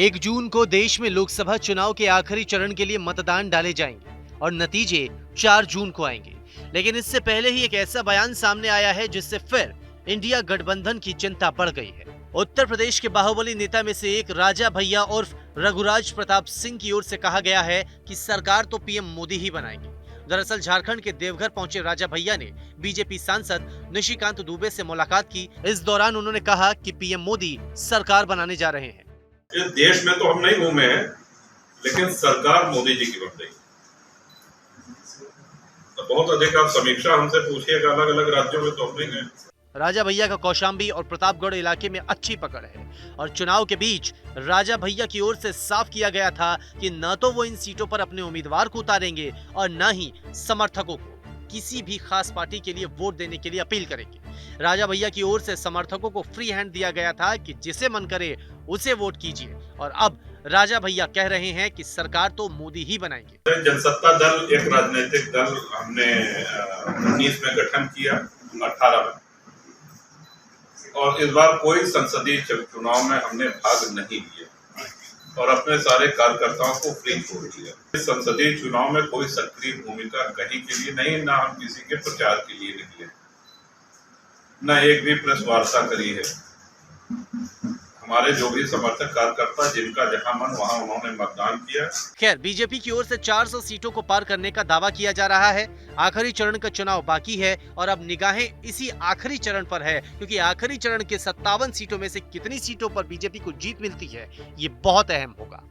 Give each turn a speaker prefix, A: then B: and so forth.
A: 1 जून को देश में लोकसभा चुनाव के आखिरी चरण के लिए मतदान डाले जाएंगे और नतीजे 4 जून को आएंगे। लेकिन इससे पहले ही एक ऐसा बयान सामने आया है जिससे फिर इंडिया गठबंधन की चिंता बढ़ गई है। उत्तर प्रदेश के बाहुबली नेता में से एक राजा भैया उर्फ रघुराज प्रताप सिंह की ओर से कहा गया है कि सरकार तो पीएम मोदी ही बनाएंगे। दरअसल झारखंड के देवघर पहुंचे राजा भैया ने बीजेपी सांसद निशिकांत दुबे से मुलाकात की। इस दौरान उन्होंने कहा कि पीएम मोदी सरकार बनाने जा रहे हैं।
B: इस देश में तो हम नहीं घूमे हैं, लेकिन सरकार मोदी जी की बन रही। तो बहुत अधिक आप समीक्षा हमसे पूछिएगा, अलग अलग राज्यों में तो हम नहीं गए।
A: राजा भैया का कौशाम्बी और प्रतापगढ़ इलाके में अच्छी पकड़ है और चुनाव के बीच राजा भैया की ओर से साफ किया गया था कि न तो वो इन सीटों पर अपने उम्मीदवार को उतारेंगे और न ही समर्थकों को किसी भी खास पार्टी के लिए वोट देने के लिए अपील करेंगे। राजा भैया की ओर से समर्थकों को फ्री हैंड दिया गया था कि जिसे मन करे उसे वोट कीजिए और अब राजा भैया कह रहे हैं कि सरकार तो मोदी ही बनाएंगे।
B: जनसत्ता दल एक राजनीतिक दल हमने 19 में गठन किया, 18 में, और इस बार कोई संसदीय चुनाव में हमने भाग नहीं लिया और अपने सारे कार्यकर्ताओं को फ्री छोड़ दिया। इस संसदीय चुनाव में कोई सक्रिय भूमिका कहीं के लिए नहीं, ना हम किसी के प्रचार के लिए निकले, न एक भी प्रेस वार्ता करी है। हमारे जो भी समर्थक कार्यकर्ता जिनका जहां मन वहां उन्होंने मतदान किया।
A: खैर, बीजेपी की ओर से 400 सीटों को पार करने का दावा किया जा रहा है। आखिरी चरण का चुनाव बाकी है और अब निगाहें इसी आखिरी चरण पर है, क्योंकि आखिरी चरण के 57 सीटों में से कितनी सीटों पर बीजेपी को जीत मिलती है, ये बहुत अहम होगा।